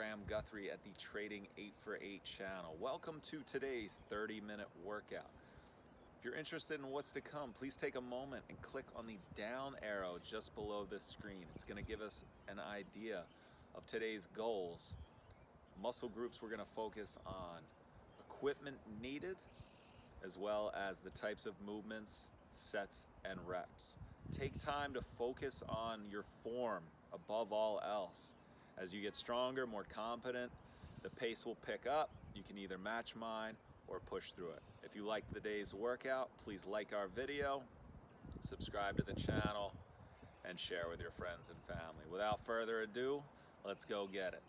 Graham Guthrie at the Trading 8 for 8 channel. Welcome to today's 30-minute workout. If you're interested in what's to come, please take a moment and click on the down arrow just below this screen. It's going to give us an idea of today's goals, muscle groups we're going to focus on, equipment needed, as well as the types of movements, sets, and reps. Take time to focus on your form above all else. As you get stronger, more confident, the pace will pick up. You can either match mine or push through it. If you like the day's workout, please like our video, subscribe to the channel, and share with your friends and family. Without further ado, let's go get it.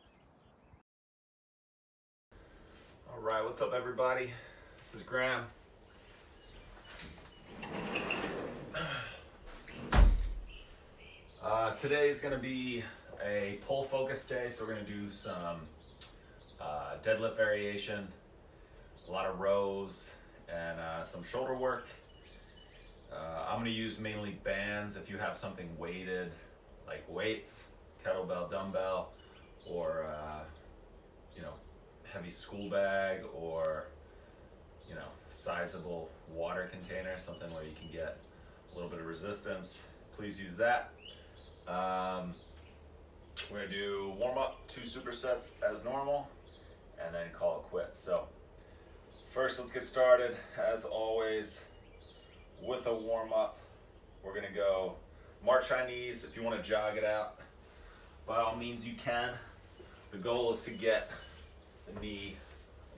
All right, what's up everybody? This is Graham. Today is going to be a pull focus day, so we're going to do some deadlift variation, a lot of rows, and some shoulder work. I'm going to use mainly bands. If you have something weighted, like weights, kettlebell, dumbbell, or heavy school bag, or sizable water container, something where you can get a little bit of resistance, please use that. We're going to do warm-up, 2 supersets as normal, and then call it quits. So first, let's get started, as always, with a warm-up. We're going to go march high knees. If you want to jog it out, by all means you can. The goal is to get the knee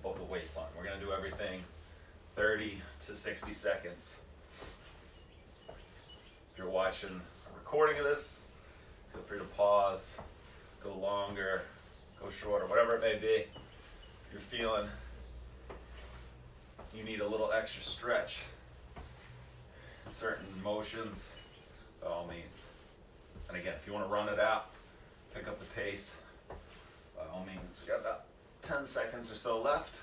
above the waistline. We're going to do everything 30 to 60 seconds. If you're watching a recording of this, feel free to pause, go longer, go shorter, whatever it may be. If you're feeling you need a little extra stretch in certain motions, by all means. And again, if you want to run it out, pick up the pace, by all means. We got about 10 seconds or so left.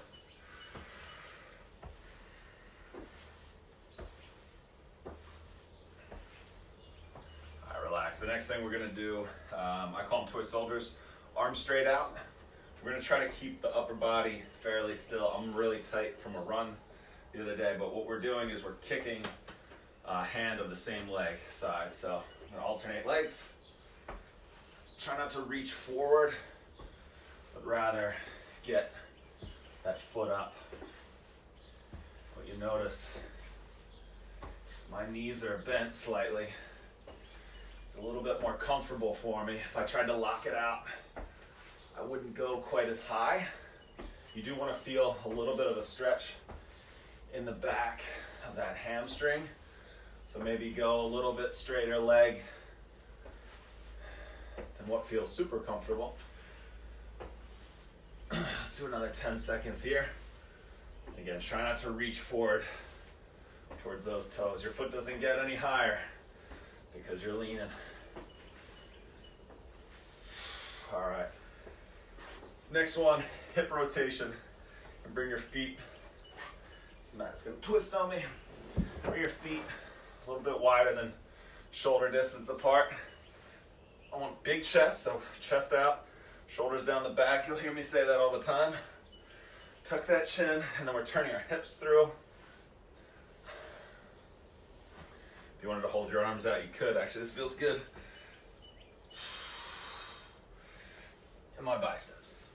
Relax. The next thing we're going to do, I call them toy soldiers, arms straight out. We're going to try to keep the upper body fairly still. I'm really tight from a run the other day, but what we're doing is we're kicking hand of the same leg side. So I'm going to alternate legs. Try not to reach forward, but rather get that foot up. What you notice is my knees are bent slightly. A little bit more comfortable for me. If I tried to lock it out, I wouldn't go quite as high. You do want to feel a little bit of a stretch in the back of that hamstring. So maybe go a little bit straighter leg than what feels super comfortable. Let's do another 10 seconds here. Again, try not to reach forward towards those toes. Your foot doesn't get any higher because you're leaning. All right. Next one, hip rotation. And bring your feet. This mat's gonna twist on me. Bring your feet a little bit wider than shoulder distance apart. I want big chest, so chest out, shoulders down the back. You'll hear me say that all the time. Tuck that chin, and then we're turning our hips through. If you wanted to hold your arms out, you could. Actually, this feels good. In my biceps.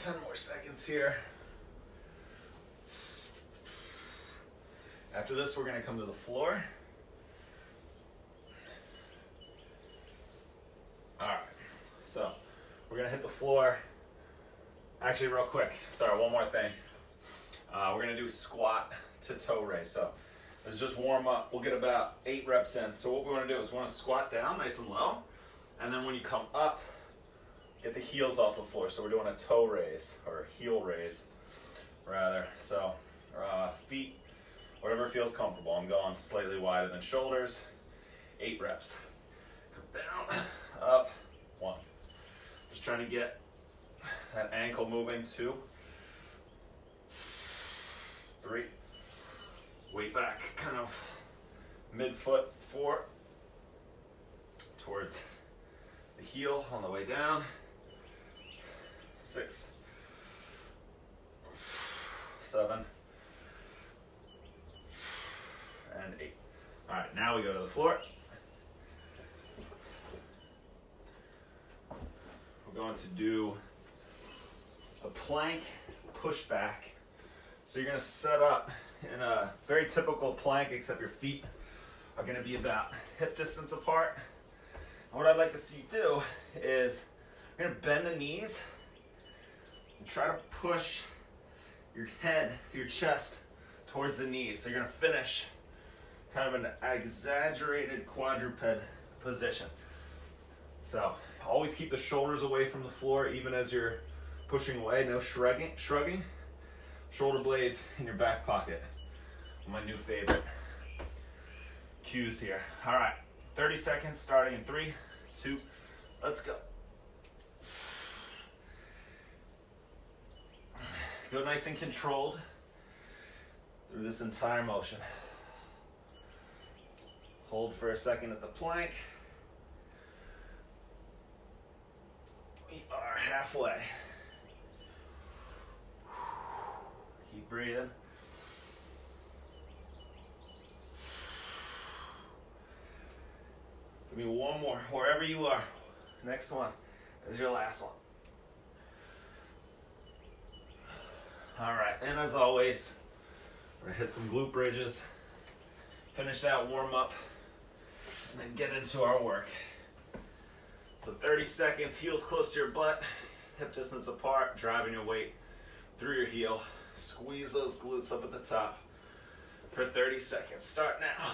Ten more seconds here. After this, we're going to come to the floor. All right, so we're going to hit the floor. Actually, real quick, sorry, one more thing. We're going to do squat to toe raise. So this is just warm up. We'll get about 8 reps in. So what we want to do is we want to squat down nice and low. And then when you come up, get the heels off the floor. So we're doing a toe raise, or a heel raise, rather. So feet, whatever feels comfortable. I'm going slightly wider than shoulders. 8 reps. Come down, up, 1. Just trying to get that ankle moving, 2, 3, weight back, kind of mid-foot, 4, towards the heel on the way down, 6, 7, and 8. All right, now we go to the floor. We're going to do a plank pushback. So you're going to set up in a very typical plank, except your feet are going to be about hip distance apart. And what I'd like to see you do is you're going to bend the knees and try to push your head, your chest towards the knees. So you're going to finish kind of an exaggerated quadruped position. So always keep the shoulders away from the floor, even as you're pushing away. No shrugging. Shoulder blades in your back pocket. My new favorite cues here. All right, 30 seconds starting in 3, 2, let's go. Go nice and controlled through this entire motion. Hold for a second at the plank. We are halfway. Keep breathing. Give me one more, wherever you are. Next one is your last one. All right, and as always, we're gonna hit some glute bridges, finish that warm up, and then get into our work. So 30 seconds, heels close to your butt, hip distance apart, driving your weight through your heel. Squeeze those glutes up at the top for 30 seconds. Start now.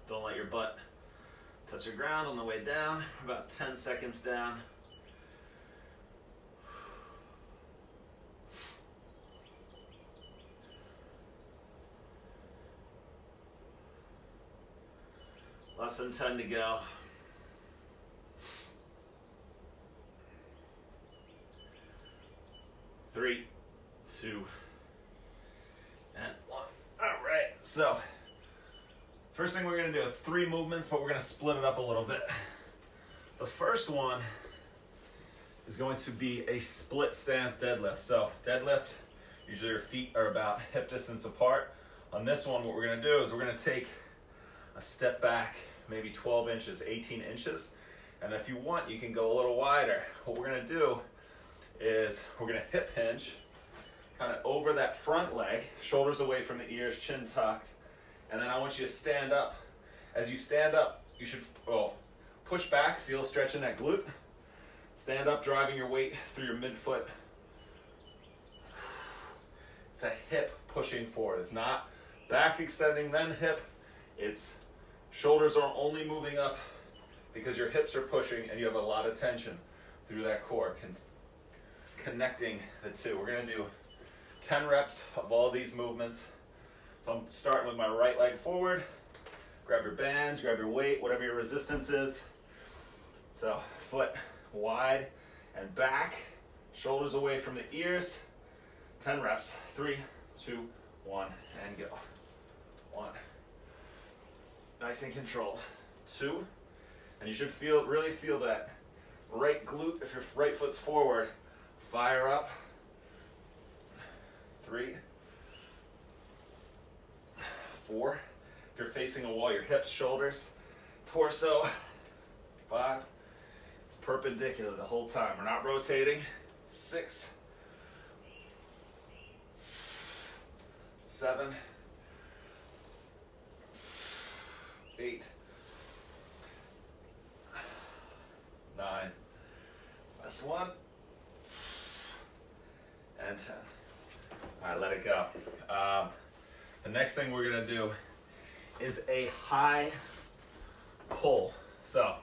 Don't let your butt touch the ground on the way down. About 10 seconds down. Less than 10 to go. Three, 2, and 1. All right, so first thing we're gonna do is 3 movements, but we're gonna split it up a little bit. The first one is going to be a split stance deadlift. So deadlift, usually your feet are about hip distance apart. On this one, what we're gonna do is we're gonna take a step back, maybe 12 inches, 18 inches. And if you want, you can go a little wider. What we're gonna do is we're gonna hip hinge, kind of over that front leg, shoulders away from the ears, chin tucked. And then I want you to stand up. As you stand up, you should push back, feel stretch in that glute. Stand up, driving your weight through your midfoot. It's a hip pushing forward. It's not back extending, then hip. It's shoulders are only moving up because your hips are pushing and you have a lot of tension through that core, connecting the two. We're gonna do 10 reps of all these movements. So I'm starting with my right leg forward. Grab your bands, grab your weight, whatever your resistance is. So foot wide and back, shoulders away from the ears. 10 reps, 3, 2, 1, and go. 1. Nice and controlled. 2, and you should really feel that right glute, if your right foot's forward, fire up. 3, 4, if you're facing a wall, your hips, shoulders, torso. 5, it's perpendicular the whole time. We're not rotating. 6, 7, 8, 9, last one, and 10. All right, let it go. The next thing we're gonna do is a high pull. So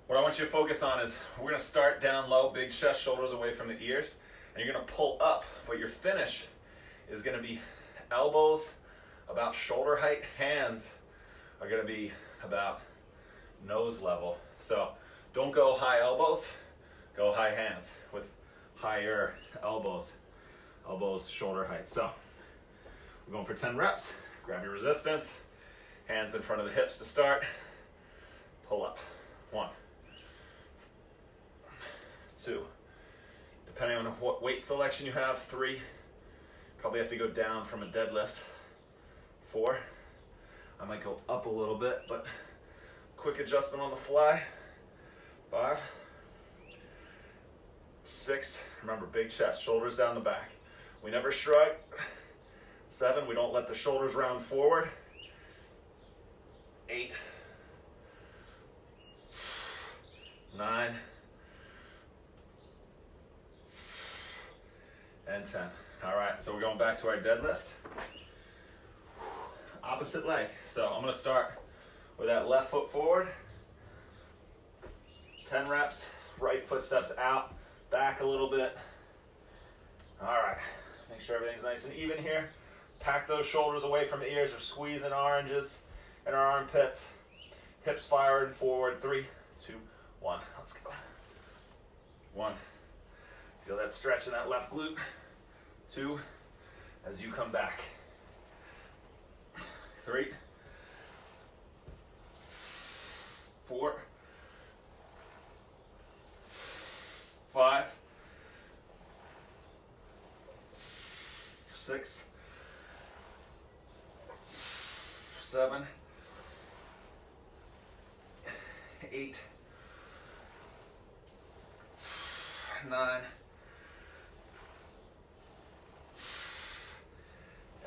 what I want you to focus on is we're gonna start down low, big chest, shoulders away from the ears, And you're gonna pull up, but your finish is gonna be elbows about shoulder height, hands are gonna be about nose level. So don't go high elbows, go high hands with higher elbows, shoulder height. So we're going for 10 reps. Grab your resistance, hands in front of the hips to start. Pull up. 1, 2, depending on what weight selection you have, 3, probably have to go down from a deadlift. 4, I might go up a little bit, but quick adjustment on the fly. 5, 6, remember big chest, shoulders down the back. We never shrug. 7, we don't let the shoulders round forward. 8, 9, and 10. All right, so we're going back to our deadlift. Opposite leg. So I'm gonna start with that left foot forward. 10 reps, right foot steps out, back a little bit. All right, make sure everything's nice and even here. Pack those shoulders away from the ears. We're squeezing oranges in our armpits. Hips firing forward. 3, 2, 1. Let's go. 1. Feel that stretch in that left glute. 2, as you come back. 3, 4, 5, 6, 7, 8, 9,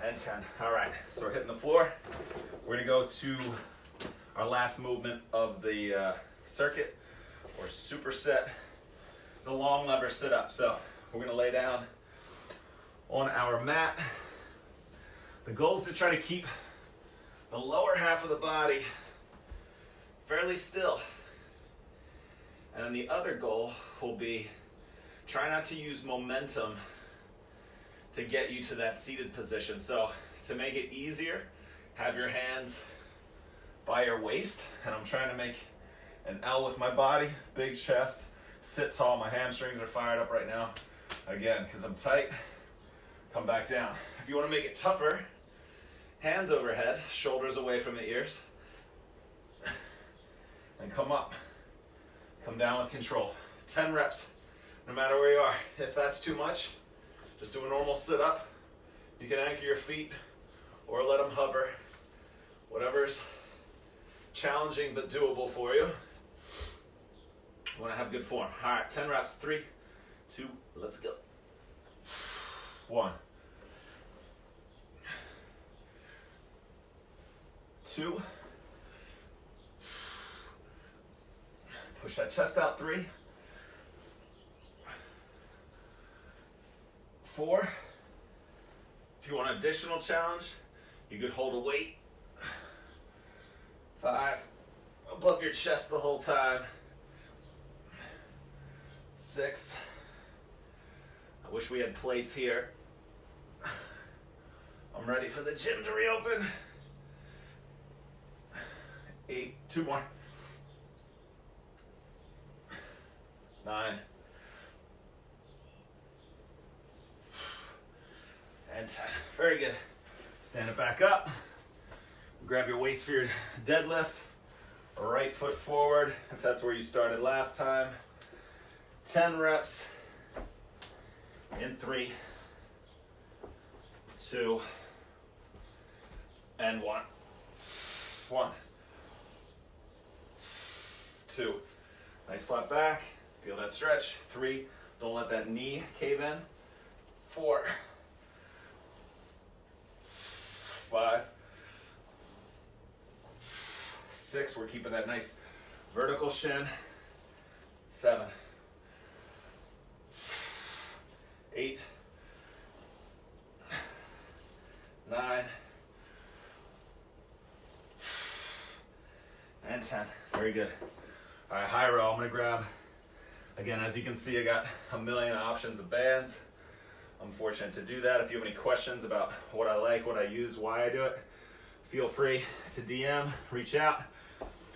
and 10. All right, so we're hitting the floor. We're gonna go to our last movement of the circuit, or superset. It's a long lever sit up. So we're gonna lay down on our mat. The goal is to try to keep the lower half of the body fairly still. And the other goal will be try not to use momentum to get you to that seated position. So to make it easier, have your hands by your waist, and I'm trying to make an L with my body, big chest, sit tall. My hamstrings are fired up right now. Again, because I'm tight, come back down. If you want to make it tougher, hands overhead, shoulders away from the ears, and come up. Come down with control. 10 reps, no matter where you are. If that's too much, just do a normal sit up. You can anchor your feet or let them hover. Whatever's challenging but doable for you. You want to have good form. All right, 10 reps. 3, 2, let's go. 1, 2. Push that chest out. 3, 4. If you want additional challenge, you could hold a weight. 5, above your chest the whole time. 6, I wish we had plates here. I'm ready for the gym to reopen. 8, 2 more. 9, and 10. Very good. Stand it back up. Grab your weights for your deadlift. Right foot forward, if that's where you started last time. 10 reps in 3, 2, and 1. 1, 2. Nice flat back. Feel that stretch. 3, don't let that knee cave in. 4, 5, 6, we're keeping that nice vertical shin. 7, 8, 9, and 10. Very good. All right, high row. I'm gonna grab, again, as you can see, I got a million options of bands. I'm fortunate to do that. If you have any questions about what I like, what I use, why I do it, feel free to DM, reach out.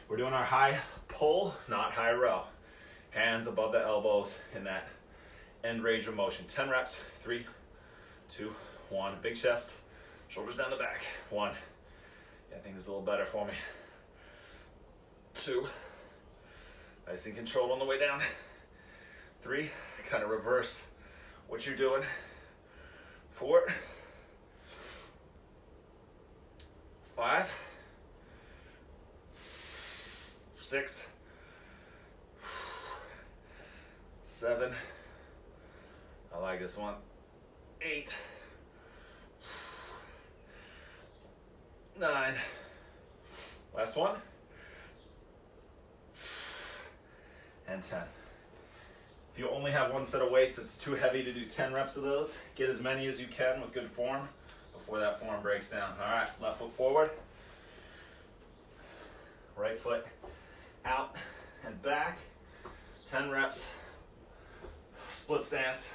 We're doing our high pull, not high row. Hands above the elbows in that end range of motion. 10 reps, 3, 2, 1. Big chest, shoulders down the back. 1. Yeah, I think this is a little better for me. 2. Nice and controlled on the way down. 3. Kind of reverse what you're doing. 4. 5. 6. 7. I like this one. 8. 9. Last one. And 10. If you only have one set of weights, it's too heavy to do 10 reps of those. Get as many as you can with good form before that form breaks down. All right, left foot forward. Right foot out and back. 10 reps. Split stance.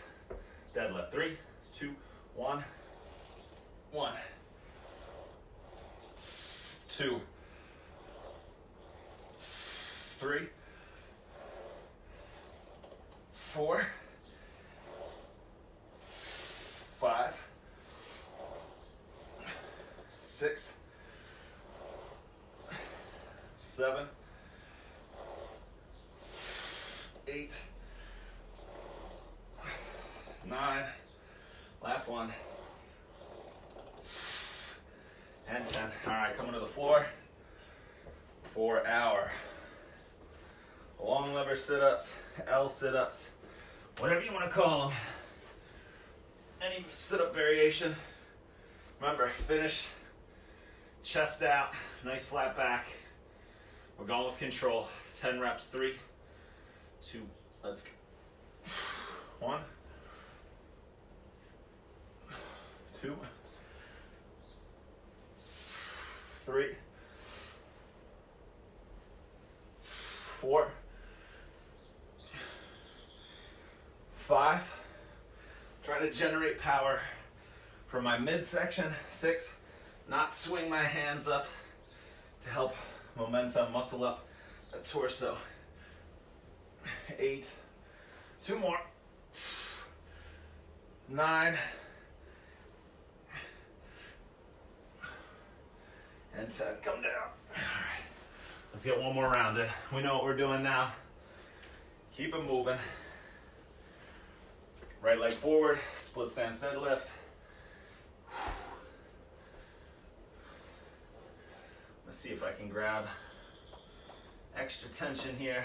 Deadlift. 3, 2, 1. 1. 2. 3. 4. 5. 6. 7. 8. 9. Last one. And 10. All right, coming to the floor for our long lever sit-ups, L sit-ups, whatever you want to call them. Any sit-up variation. Remember, finish, chest out, nice flat back. We're going with control. 10 reps, 3, 2, let's go. 1, 2, 3, 4, 5. Try to generate power from my midsection. 6. Not swing my hands up to help momentum muscle up the torso. 8. 2 more. 9. And 10. Come down. All right. Let's get one more round in. We know what we're doing now. Keep it moving. Right leg forward, split stance deadlift. Let's see if I can grab extra tension here.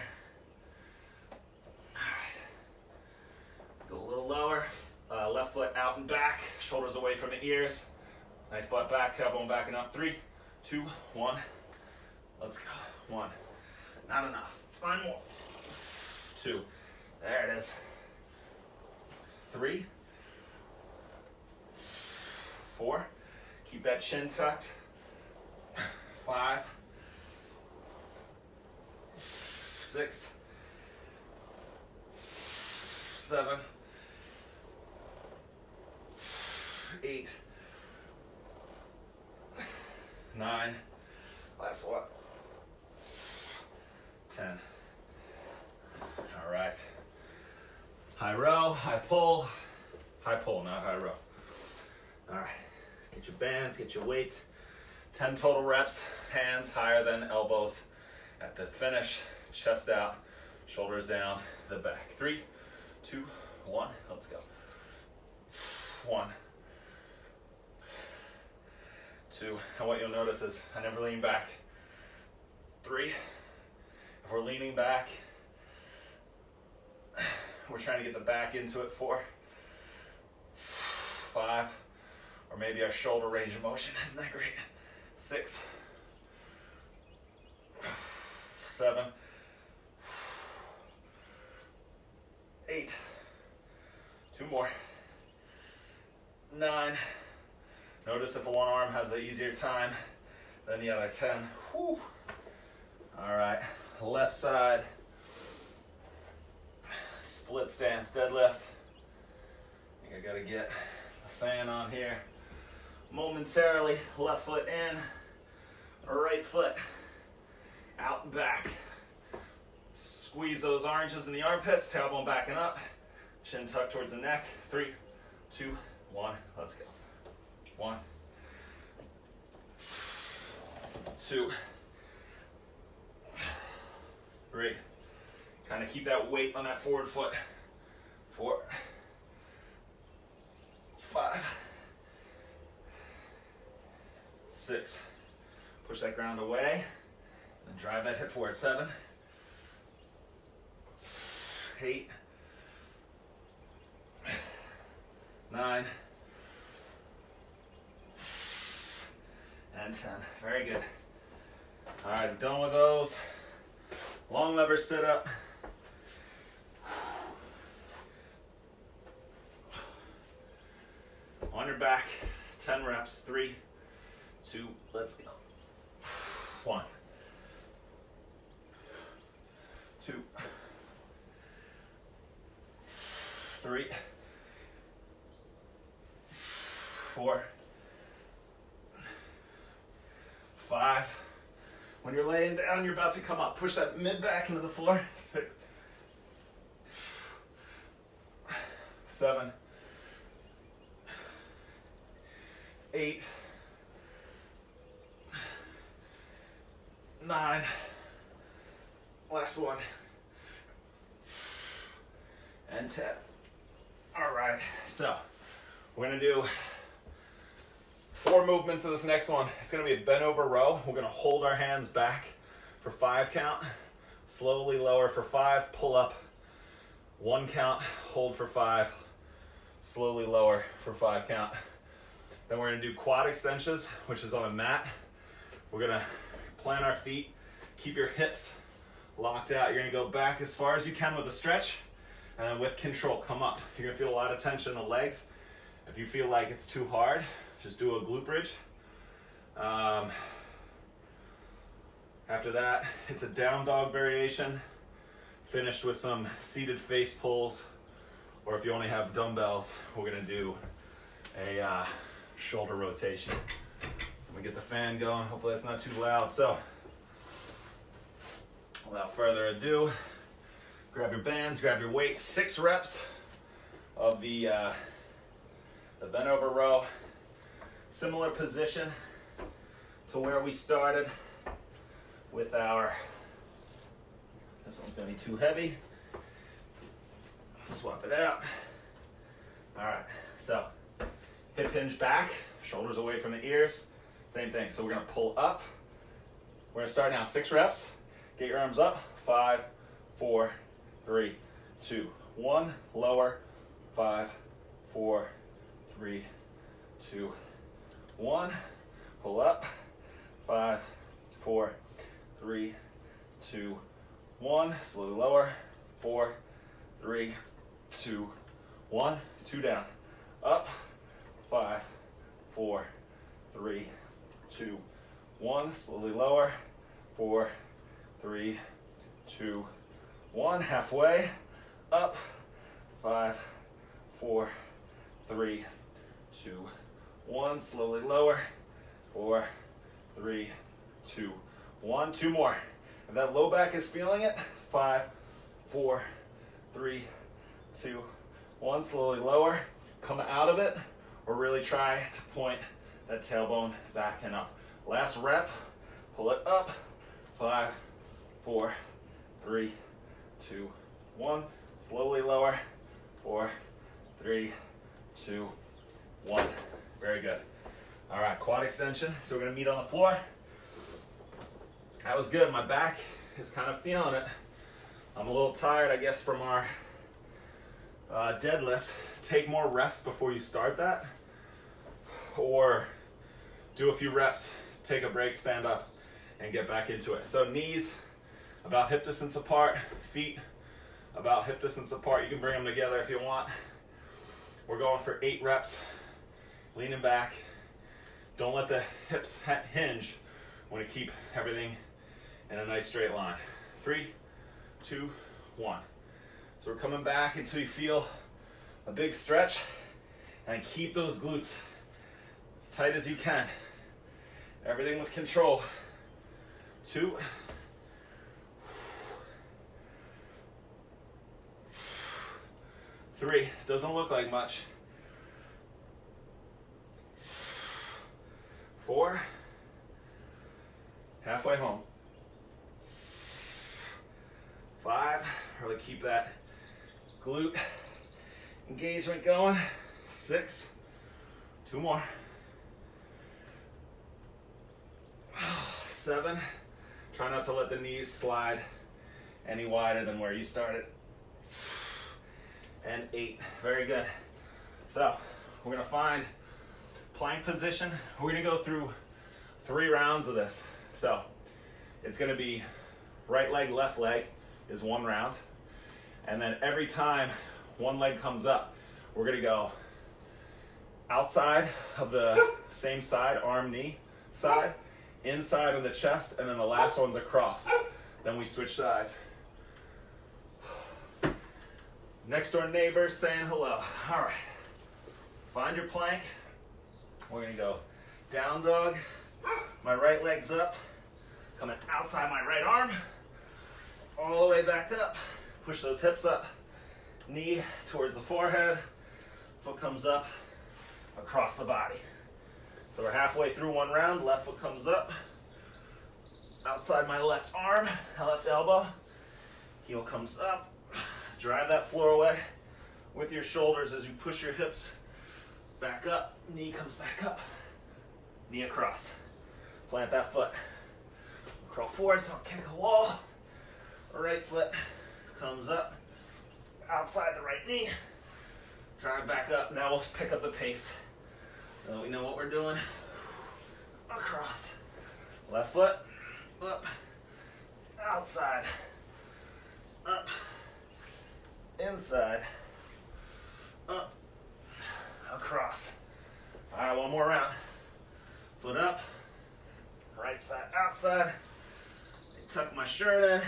All right. Go a little lower. Left foot out and back, shoulders away from the ears. Nice flat back, tailbone backing up. 3, 2, 1. Let's go. 1. Not enough. Let's find more. 2. There it is. 3, 4. Keep that chin tucked. 5, 6, 7, 8, 9. Last one. 10. All right. High row, high pull, not high row. All right, get your bands, get your weights. 10 total reps, hands higher than elbows. At the finish, chest out, shoulders down, the back. 3, 2, 1, let's go. 1, 2, and what you'll notice is I never lean back. 3, if we're leaning back, we're trying to get the back into it. 4, 5, or maybe our shoulder range of motion isn't that great. 6, 7, 8, 2 more, 9. Notice if one arm has an easier time than the other. 10. Whew. All right, left side. Split stance deadlift. I gotta get the fan on here momentarily. Left foot in, right foot out and back. Squeeze those oranges in the armpits, tailbone backing up, chin tucked towards the neck. 3, 2, 1, let's go. 1, 2, 3. Kind of keep that weight on that forward foot. 4, 5, 6. Push that ground away, then drive that hip forward. 7, 8, 9, and 10. Very good. All right, done with those. Long lever sit up. On your back, 10 reps. 3, 2, let's go. 1, 2, 3, 4, 5. When you're laying down, you're about to come up. Push that mid back into the floor. 6, 7, 8, 9. Last one. And 10. All right, so we're gonna do 4 movements of this next one. It's gonna be a bent over row. We're gonna hold our hands back for 5 count, slowly lower for 5, pull up, 1 count, hold for 5, slowly lower for 5 count. Then we're gonna do quad extensions, which is on a mat. We're gonna plant our feet, keep your hips locked out. You're gonna go back as far as you can with a stretch, and then with control, come up. You're gonna feel a lot of tension in the legs. If you feel like it's too hard, just do a glute bridge. After that, it's a down dog variation, finished with some seated face pulls, or if you only have dumbbells, we're gonna do a shoulder rotation. Let me get the fan going. Hopefully that's not too loud. So, without further ado, grab your bands, grab your weights. 6 reps of the bent over row. Similar position to where we started with our, this one's gonna be too heavy. Swap it out. All right, so hip hinge back, shoulders away from the ears. Same thing, so we're gonna pull up. We're gonna start now, 6 reps. Get your arms up, 5, 4, 3, 2, 1. Lower, 5, 4, 3, 2, 1. Pull up, 5, 4, 3, 2, 1. Slowly lower, 4, 3, 2, 1. 2 down. Up, 5, 4, 3, 2, 1. Slowly lower, 4, 3, 2, 1. Halfway. Up, 5, 4, 3, 2, 1. Slowly lower, 4, 3, 2, 1. 2 more. If that low back is feeling it, 5, 4, 3, 2, 1. Slowly lower. Come out of it, or really try to point that tailbone back and up. Last rep. Pull it up. 5, 4, 3, 2, 1. Slowly lower. 4, 3, 2, 1. Very good. All right, quad extension. So we're gonna meet on the floor. That was good. My back is kind of feeling it. I'm a little tired, I guess, from our deadlift. Take more reps before you start that, or do a few reps, take a break, stand up, and get back into it. So knees about hip distance apart, feet about hip distance apart. You can bring them together if you want. We're going for 8 reps, leaning back. Don't let the hips hinge. Want to keep everything in a nice straight line. 3, 2, 1. So we're coming back until you feel a big stretch And keep those glutes as tight as you can. Everything with control. 2. 3, doesn't look like much. 4, halfway home. 5, really keep that glute engagement going. 6, 2 more. 7, try not to let the knees slide any wider than where you started. And 8, very good. So we're gonna find plank position. We're gonna go through 3 rounds of this. So it's gonna be right leg, left leg is 1 round. And then every time one leg comes up, we're gonna go outside of the same side, arm, knee side, inside of the chest, and then the last one's across. Then we switch sides. Next door neighbors saying hello. All right, find your plank. We're gonna go down dog. My right leg's up, coming outside my right arm, all the way back up. Push those hips up, knee towards the forehead, foot comes up, across the body. So we're halfway through 1 round, left foot comes up, outside my left arm, left elbow, heel comes up, drive that floor away with your shoulders as you push your hips back up, knee comes back up, knee across. Plant that foot. Crawl forward so I'll kick a wall. Right foot comes up, outside the right knee, drive back up. Now we'll pick up the pace. Now we know what we're doing. Across. Left foot, up, outside, up, inside, up, across. All right, 1 more round. Foot up, right side, outside. Tuck my shirt in.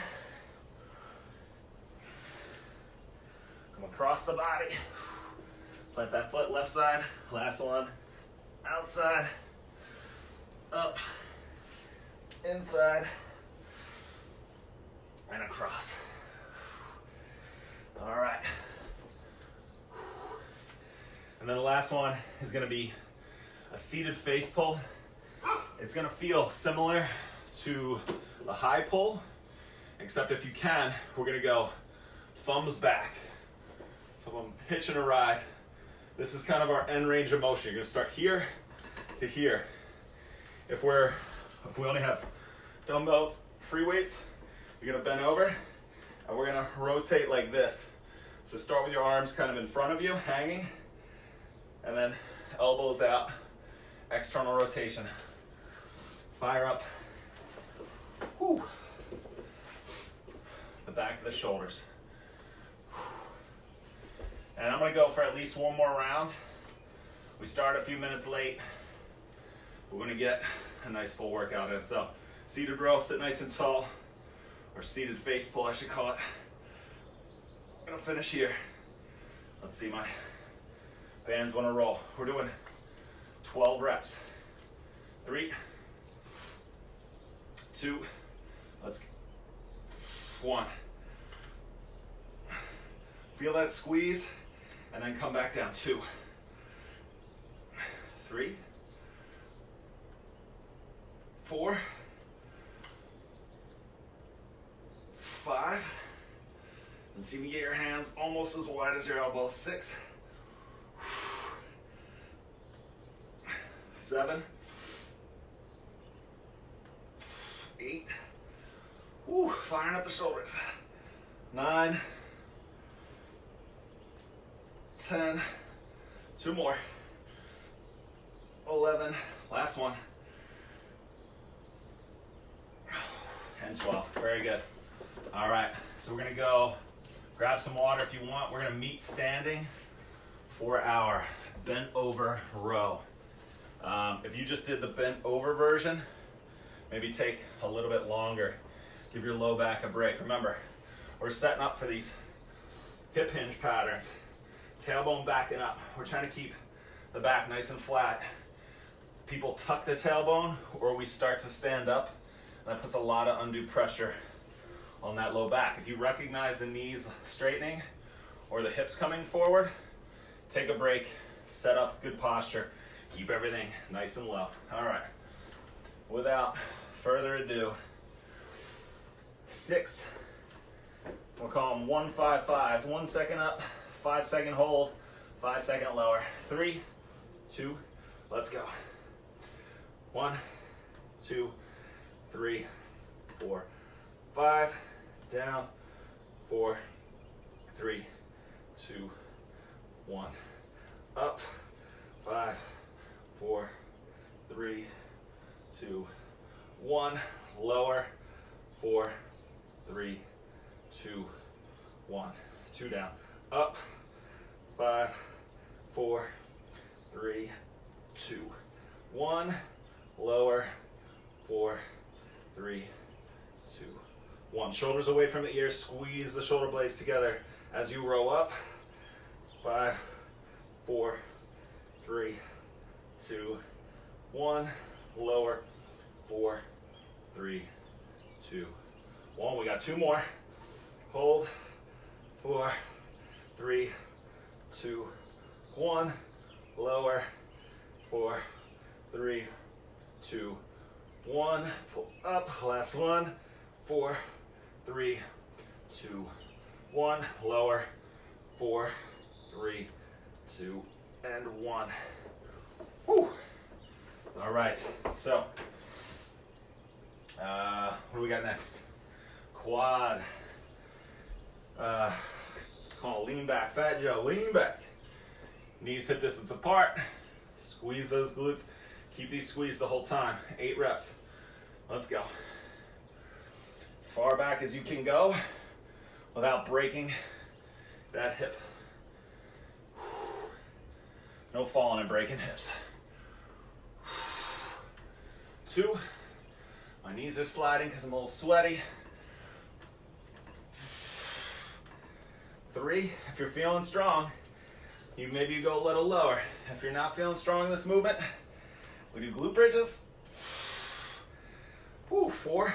Come across the body. Plant that foot, left side. Last one. Outside, up, inside, and across. All right. And then the last one is gonna be a seated face pull. It's gonna feel similar to a high pull, except if you can, we're gonna go thumbs back. So I'm hitching a ride. This is kind of our end range of motion. You're gonna start here to here. If we only have dumbbells, free weights, you're gonna bend over and we're gonna rotate like this. So start with your arms kind of in front of you, hanging, and then elbows out, external rotation. Fire up. Whew. The back of the shoulders. And I'm gonna go for at least 1 more round. We start a few minutes late. We're gonna get a nice full workout in. So seated row, sit nice and tall, or seated face pull, I should call it. I'm gonna finish here. Let's see, my bands wanna roll. We're doing 12 reps. 3, 2, 1. Feel that squeeze, and then come back down. 2, 3, 4, 5, and see if you get your hands almost as wide as your elbows. 6, 7, 8, firing up the shoulders. 9, 10, 2 more. 11, last one. And 12, very good. All right, so we're gonna go grab some water if you want. We're gonna meet standing for our bent over row. If you just did the bent over version, maybe take a little bit longer. Give your low back a break. Remember, we're setting up for these hip hinge patterns. Tailbone backing up. We're trying to keep the back nice and flat. People tuck the tailbone or we start to stand up. And that puts a lot of undue pressure on that low back. If you recognize the knees straightening or the hips coming forward, take a break, set up good posture, keep everything nice and low. All right, without further ado, 6, we'll call them 1-5-5s, 1 second up, 5 second hold, 5 second lower, 3, 2, let's go. 1, 2, 3, 4, 5, down, 4, 3, 2, 1, up, 5, 4, 3, 2, 1, lower, 4, 3, 2, 1, 2 down, up, 5, 4, 3, 2, 1, lower, 4, 3, 2, 1. Shoulders away from the ears, squeeze the shoulder blades together as you row up. 5, 4, 3, 2, 1, lower, 4, 3, 2, 1. We got 2 more. Hold, 4, 3, 2, 1, lower, 4, 3, 2, 1, pull up, last one, 4, 3, 2, 1, lower, 4, 3, 2, and 1. Whew. All right, so what do we got next? Quad. Call it lean back, Fat Joe, lean back. Knees hip distance apart, squeeze those glutes. Keep these squeezed the whole time. 8 reps. Let's go. As far back as you can go without breaking that hip. No falling and breaking hips. 2. My knees are sliding because I'm a little sweaty. 3. If you're feeling strong, maybe you go a little lower. If you're not feeling strong in this movement, we do glute bridges. 4.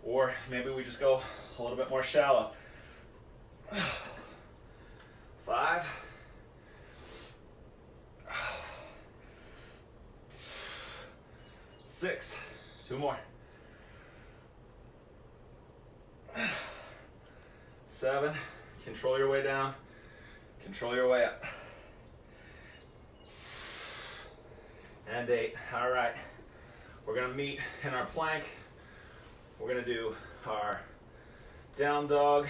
Or maybe we just go a little bit more shallow. 5. 6. 2 more. 7. Control your way down. Control your way up. And 8. All right. We're going to meet in our plank. We're going to do our down dog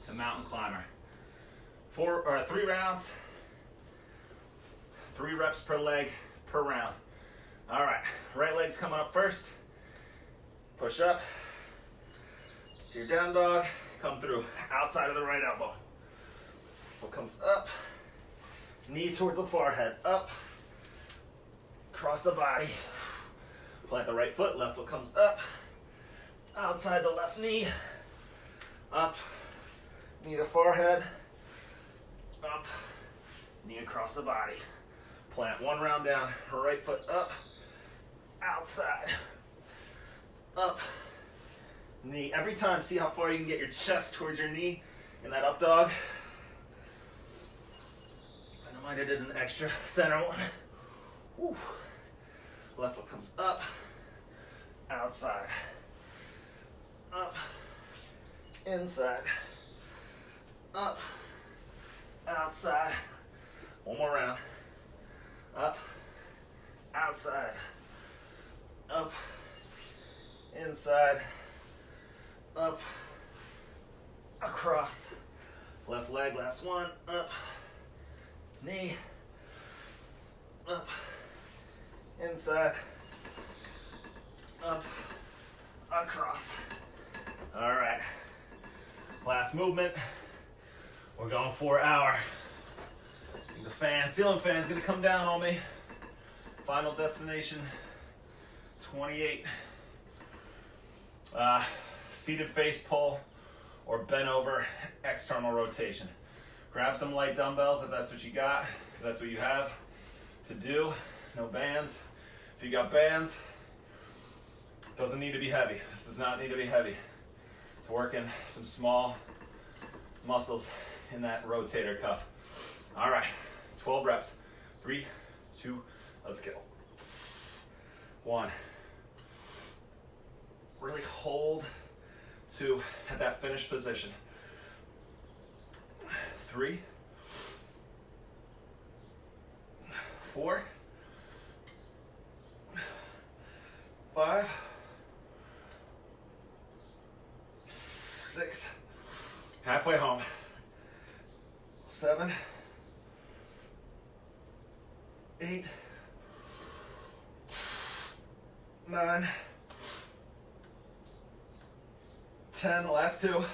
to mountain climber. 3 rounds. 3 reps per leg per round. All right. Right leg's coming up first. Push up to your down dog. Come through outside of the right elbow. Foot comes up. Knee towards the forehead. Up. Cross the body. Plant the right foot. Left foot comes up. Outside the left knee. Up. Knee to forehead. Up. Knee across the body. Plant 1 round down. Right foot up. Outside. Up. Knee. Every time, see how far you can get your chest towards your knee in that up dog. And I might have did an extra center one. Whew. Left foot comes up. Outside. Up. Inside. Up. Outside. 1 more round. Up. Outside. Up. Inside. Up. Across. Left leg, last one. Up. Knee. Up. Inside. Up. Across. All right. Last movement. We're going for an hour. The ceiling fan's gonna come down on me. Final destination, 28. Seated face pull or bent over external rotation. Grab some light dumbbells if that's what you got, if that's what you have to do. No bands. If you got bands, it doesn't need to be heavy. This does not need to be heavy. It's working some small muscles in that rotator cuff. All right, 12 reps. 3, 2, let's go. 1. Really hold to at that finished position. 3, 4, 5, 6, halfway home. 7, 8, 9, 10, last 2,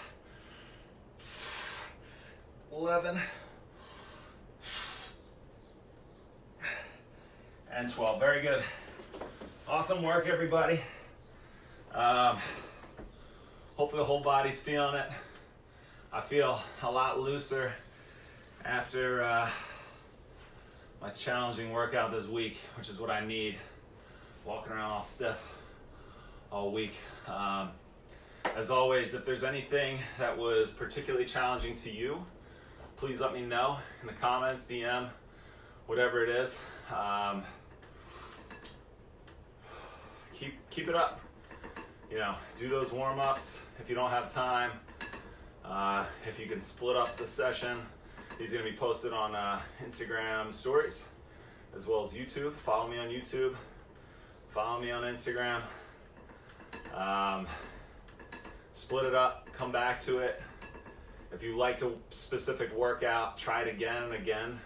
11, and 12. Very good. Awesome work, everybody. Hopefully the whole body's feeling it. I feel a lot looser after my challenging workout this week, which is what I need. Walking around all stiff all week. As always, if there's anything that was particularly challenging to you, please let me know in the comments, DM, whatever it is. Keep it up. You know, do those warm-ups if you don't have time. If you can split up the session, these are going to be posted on Instagram stories as well as YouTube. Follow me on YouTube. Follow me on Instagram. Split it up. Come back to it. If you liked a specific workout, try it again and again.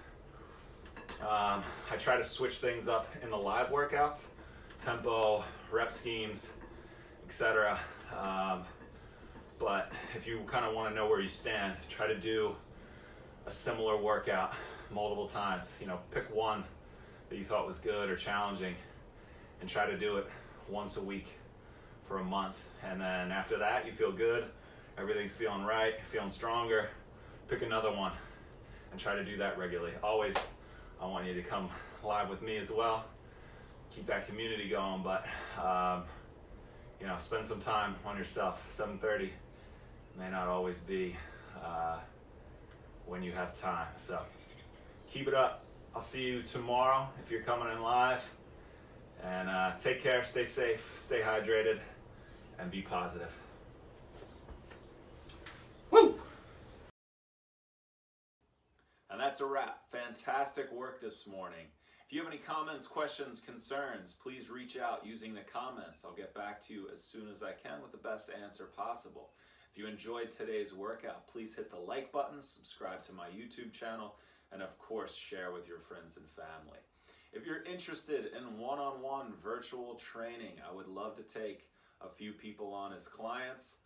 I try to switch things up in the live workouts. Tempo, rep schemes, etc. But if you kind of want to know where you stand, try to do a similar workout multiple times. You know, pick one that you thought was good or challenging and try to do it once a week for a month. And then after that, you feel good, everything's feeling right, feeling stronger, pick another one and try to do that regularly. Always, I want you to come live with me as well. Keep that community going, but you know, spend some time on yourself. 7:30 may not always be when you have time. So keep it up. I'll see you tomorrow if you're coming in live. And take care, stay safe, stay hydrated, and be positive. Woo! And that's a wrap. Fantastic work this morning. If you have any comments, questions, concerns, please reach out using the comments. I'll get back to you as soon as I can with the best answer possible. If you enjoyed today's workout, please hit the like button, subscribe to my YouTube channel, and of course, share with your friends and family. If you're interested in one-on-one virtual training, I would love to take a few people on as clients.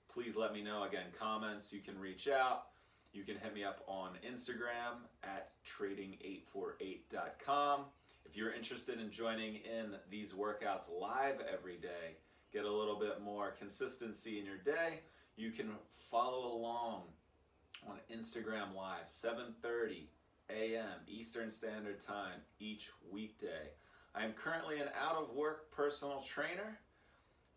Please let me know. Again, comments, you can reach out. You can hit me up on Instagram at trading848.com. If you're interested in joining in these workouts live every day, get a little bit more consistency in your day, you can follow along on Instagram Live, 7:30 a.m. Eastern Standard Time each weekday. I am currently an out-of-work personal trainer,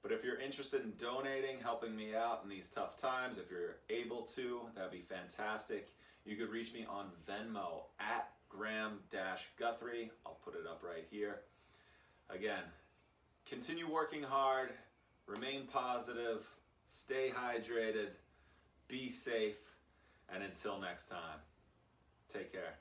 but if you're interested in donating, helping me out in these tough times, if you're able to, that'd be fantastic. You could reach me on Venmo at Graham-Guthrie. I'll put it up right here. Again, continue working hard, remain positive, stay hydrated, be safe, and until next time, take care.